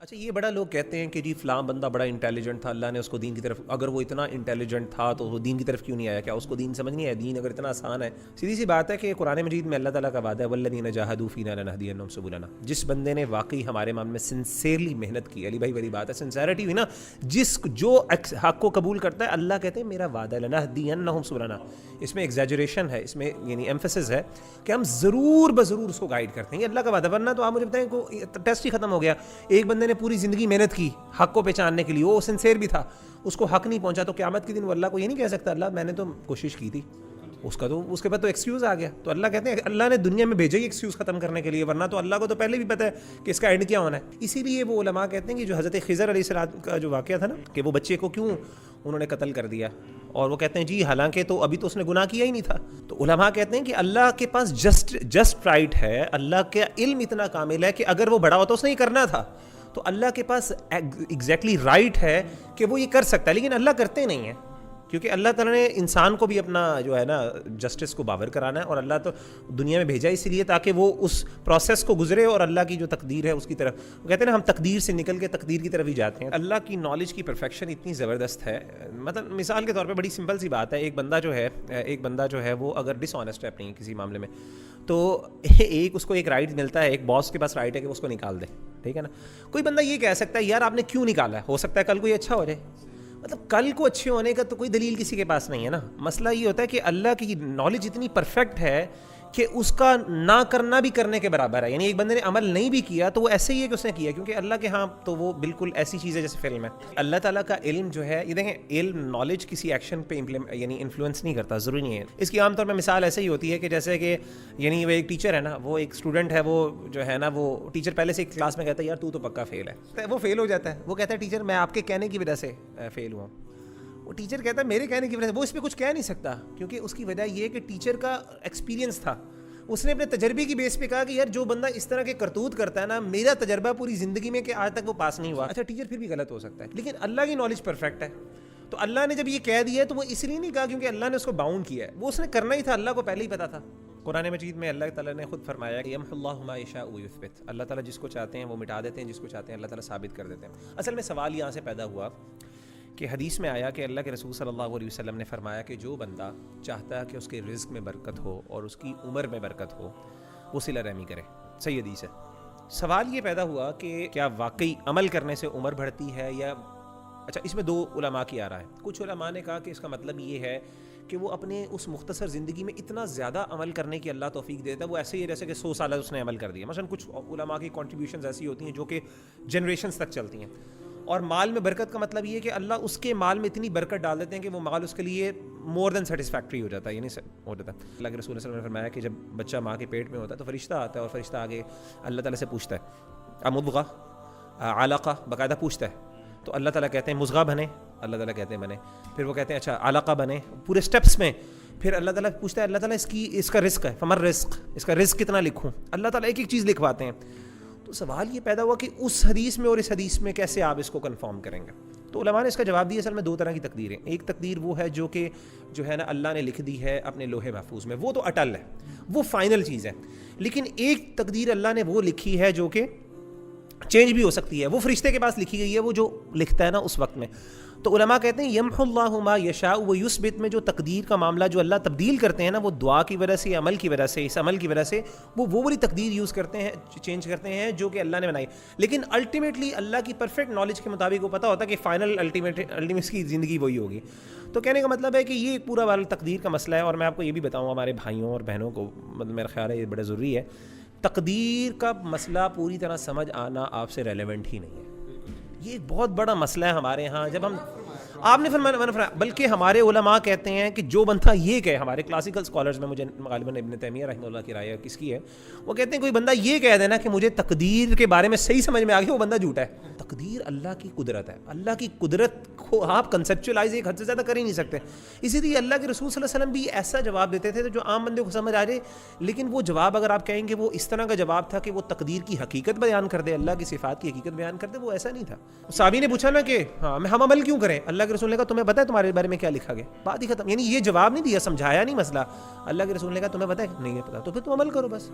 اچھا، یہ بڑا لوگ کہتے ہیں کہ جی فلاں بندہ بڑا انٹیلیجنٹ تھا، اللہ نے اس کو دین کی طرف، اگر وہ اتنا انٹیلیجنٹ تھا تو وہ دین کی طرف کیوں نہیں آیا؟ کیا اس کو دین سمجھ نہیں آیا؟ دین اگر اتنا آسان ہے، سیدھی سی بات ہے کہ قرآن مجید میں اللہ تعالیٰ کا وعدہ ہے والذین جاہدوا فینا لنہدینہم سبلنا، جس بندے نے واقعی ہمارے معاملے میں سنسیئرلی محنت کی، علی بھائی والی بات ہے، سنسیئرٹی ہوئی نا، جو حق کو قبول کرتا ہے، اللہ کہتے ہیں میرا وعدہ ہے لنہدینہم سبلنا، اس میں ایگزیجریشن ہے، اس میں یعنی ایمفسس ہے کہ ہم ضرور بضرور اس کو گائیڈ کرتے ہیں، یہ اللہ کا وعدہ، ورنہ تو آپ مجھے بتائیں کہ ٹیسٹ ہی ختم ہو گیا، ایک بندے نے پوری زندگی محنت کی حق کو پہچاننے کے لیے، وہ سنسیئر بھی تھا، اس کو حق نہیں پہنچا، تو قیامت کے دن وہ اللہ کو یہ نہیں کہہ سکتا اللہ میں نے تو کوشش کی تھی، اس کے بعد تو ایکسکیوز آ گیا، تو اللہ کہتے ہیں اللہ نے دنیا میں بھیجا ہی ایکسکیوز ختم کرنے کے لیے، ورنہ تو اللہ کو تو پہلے بھی پتہ ہے کہ اس کا اینڈ کیا ہونا ہے۔ اسی لیے وہ علماء کہتے ہیں کہ جو حضرت خضر علیہ السلام کا جو واقعہ تھا نا، کہ وہ بچے کو کیوں انہوں نے قتل کر دیا، اور وہ کہتے ہیں جی حالانکہ تو ابھی تو اس نے گناہ کیا ہی نہیں تھا، تو علماء کہتے ہیں کہ اللہ کے پاس جسٹ رائٹ ہے، اللہ کا علم اتنا کامل ہے کہ اگر وہ بڑا ہوتا اس نے یہ کرنا تھا تو اللہ کے پاس ایگزیکٹلی رائٹ ہے کہ وہ یہ کر سکتا ہے، لیکن اللہ کرتے نہیں ہیں، کیونکہ اللہ تعالیٰ نے انسان کو بھی اپنا جو ہے نا جسٹس کو باور کرانا ہے، اور اللہ تو دنیا میں بھیجا اسی لیے تاکہ وہ اس پروسیس کو گزرے اور اللہ کی جو تقدیر ہے اس کی طرف، وہ کہتے ہیں نا ہم تقدیر سے نکل کے تقدیر کی طرف ہی جاتے ہیں۔ اللہ کی نالج کی پرفیکشن اتنی زبردست ہے، مطلب مثال کے طور پہ بڑی سمپل سی بات ہے، ایک بندہ جو ہے وہ اگر ڈس آنیسٹ ہے اپنی کسی معاملے میں، تو اس کو ایک رائٹ ملتا ہے، ایک باس کے پاس رائٹ ہے کہ اس کو نکال دے، ٹھیک ہے نا۔ کوئی بندہ یہ کہہ سکتا ہے یار آپ نے کیوں نکالا ہے، ہو سکتا ہے کل کو یہ اچھا ہو جائے، مطلب کل کو اچھے ہونے کا تو کوئی دلیل کسی کے پاس نہیں ہے نا۔ مسئلہ یہ ہوتا ہے کہ اللہ کی نالج اتنی پرفیکٹ ہے کہ اس کا نہ کرنا بھی کرنے کے برابر ہے، یعنی ایک بندے نے عمل نہیں بھی کیا تو وہ ایسے ہی ہے کہ اس نے کیا، کیونکہ اللہ کے ہاں تو وہ بالکل ایسی چیز ہے جیسے فلم ہے۔ اللہ تعالیٰ کا علم جو ہے، یہ دیکھیں علم نالج کسی ایکشن پہ یعنی انفلوئنس نہیں کرتا، ضروری نہیں ہے۔ اس کی عام طور پہ مثال ایسے ہی ہوتی ہے کہ جیسے کہ یعنی وہ ایک ٹیچر ہے نا، وہ ایک اسٹوڈنٹ ہے، وہ جو ہے نا وہ ٹیچر پہلے سے ایک کلاس میں کہتا ہے یار تو پکا فیل ہے، وہ فیل ہو جاتا ہے، وہ کہتا ہے ٹیچر میں آپ کے کہنے کی وجہ سے فیل ہوا، وہ ٹیچر کہتا ہے میرے کہنے کی وجہ سے، وہ اس پہ کچھ کہہ نہیں سکتا، کیونکہ اس کی وجہ یہ ہے کہ ٹیچر کا ایکسپیرینس تھا، اس نے اپنے تجربے کی بیس پہ کہا کہ یار جو بندہ اس طرح کے کرتوت کرتا ہے نا، میرا تجربہ پوری زندگی میں کہ آج تک وہ پاس نہیں ہوا۔ اچھا ٹیچر پھر بھی غلط ہو سکتا ہے، لیکن اللہ کی نالج پرفیکٹ ہے، تو اللہ نے جب یہ کہہ دیا ہے تو وہ اس لیے نہیں کہا کیونکہ اللہ نے اس کو باؤنڈ کیا ہے، وہ اس نے کرنا ہی تھا، اللہ کو پہلے ہی پتا تھا۔ قرآن مجید میں اللہ تعالیٰ نے خود فرمایا کہ یمحو اللہ ما یشاء ویثبت، اللہ تعالیٰ جس کو چاہتے ہیں وہ مٹا دیتے ہیں، جس کو چاہتے ہیں اللہ تعالیٰ ثابت کر دیتے ہیں۔ اصل میں سوال یہاں سے پیدا ہوا کہ حدیث میں آیا کہ اللہ کے رسول صلی اللہ علیہ وسلم نے فرمایا کہ جو بندہ چاہتا ہے کہ اس کے رزق میں برکت ہو اور اس کی عمر میں برکت ہو، وہ صلہ رحمی کرے، صحیح حدیث ہے۔ سوال یہ پیدا ہوا کہ کیا واقعی عمل کرنے سے عمر بڑھتی ہے یا اچھا اس میں دو علماء کی آ رہا ہے، کچھ علماء نے کہا کہ اس کا مطلب یہ ہے کہ وہ اپنے اس مختصر زندگی میں اتنا زیادہ عمل کرنے کی اللہ توفیق دیتا ہے، وہ ایسے ہی جیسے کہ 100 سالہ اس نے عمل کر دیا، مثلا کچھ علماء کی کنٹریبیوشنز ایسی ہوتی ہیں جو کہ جنریشنز تک چلتی ہیں، اور مال میں برکت کا مطلب یہ ہے کہ اللہ اس کے مال میں اتنی برکت ڈال دیتے ہیں کہ وہ مال اس کے لیے مور دین سیٹسفیکٹری ہو جاتا ہے، یعنی ہو جاتا ہے۔ اللہ کے رسول صلی اللہ علیہ وسلم نے فرمایا کہ جب بچہ ماں کے پیٹ میں ہوتا ہے تو فرشتہ آتا ہے، اور فرشتہ آگے اللہ تعالیٰ سے پوچھتا ہے مضغہ علقہ، باقاعدہ پوچھتا ہے، تو اللہ تعالیٰ کہتے ہیں مضغہ بنے، اللہ تعالیٰ کہتے ہیں بنے، پھر وہ کہتے ہیں اچھا علقہ بنے، پورے سٹیپس میں، پھر اللہ تعالیٰ پوچھتا ہے اللہ تعالیٰ اس کا رزق ہے، فمر رزق، اس کا رزق کتنا لکھوں، اللہ تعالیٰ ایک ایک چیز لکھواتے ہیں۔ تو سوال یہ پیدا ہوا کہ اس حدیث میں اور اس حدیث میں کیسے آپ اس کو کنفرم کریں گے؟ تو علماء نے اس کا جواب دیا اصل میں دو طرح کی تقدیریں، ایک تقدیر وہ ہے جو ہے نا اللہ نے لکھ دی ہے اپنے لوح محفوظ میں، وہ تو اٹل ہے، وہ فائنل چیز ہے، لیکن ایک تقدیر اللہ نے وہ لکھی ہے جو کہ چینج بھی ہو سکتی ہے، وہ فرشتے کے پاس لکھی گئی ہے، وہ جو لکھتا ہے نا اس وقت میں۔ تو علماء کہتے ہیں یمحو اللہ ما یشاء ویثبت میں جو تقدیر کا معاملہ جو اللہ تبدیل کرتے ہیں نا، وہ دعا کی وجہ سے، عمل کی وجہ سے، اس عمل کی وجہ سے وہ والی تقدیر یوز کرتے ہیں، چینج کرتے ہیں جو کہ اللہ نے بنائی، لیکن الٹیمیٹلی اللہ کی پرفیکٹ نالج کے مطابق وہ پتہ ہوتا ہے کہ فائنل الٹیمیٹ کی زندگی وہی ہوگی۔ تو کہنے کا مطلب ہے کہ یہ پورا والا تقدیر کا مسئلہ ہے، اور میں آپ کو یہ بھی بتاؤں ہمارے بھائیوں اور بہنوں کو، مطلب میرا خیال ہے یہ بڑا ضروری ہے، تقدیر کا مسئلہ پوری طرح سمجھ آنا آپ سے ریلیونٹ ہی نہیں ہے، یہ ایک بہت بڑا مسئلہ ہے ہمارے ہاں۔ جب ہم آپ نے فرمایا، بلکہ ہمارے علماء کہتے ہیں کہ جو بندہ یہ کہے، ہمارے کلاسیکل اسکالرز میں، مجھے غالباً ابن تیمیہ رحمہ اللہ کی رائے ہے، کس کی ہے، وہ کہتے ہیں کوئی بندہ یہ کہہ دینا کہ مجھے تقدیر کے بارے میں صحیح سمجھ میں آ گیا، وہ بندہ جھوٹا ہے۔ تقدیر اللہ کی قدرت ہے، اللہ کی قدرت کو آپ کنسیپچولائز ایک حد سے زیادہ کر ہی نہیں سکتے، اسی لیے اللہ کے رسول صلی اللہ علیہ وسلم بھی ایسا جواب دیتے تھے جو عام بندے کو سمجھ آ جائے، لیکن وہ جواب اگر آپ کہیں گے وہ اس طرح کا جواب تھا کہ وہ تقدیر کی حقیقت بیان کر دے، اللہ کی صفات کی حقیقت بیان کر دے، وہ ایسا نہیں تھا۔ صحابی نے پوچھا نا کہ ہم عمل کیوں کریں، اللہ کے رسول نے کہا تمہیں پتہ ہے تمہارے بارے میں کیا لکھا گیا، بات ہی ختم، یعنی یہ جواب نہیں دیا، سمجھایا نہیں مسئلہ، اللہ کے رسول نے کہا تمہیں پتہ ہے نہیں ہے پتہ، تو پھر تم عمل کرو بس۔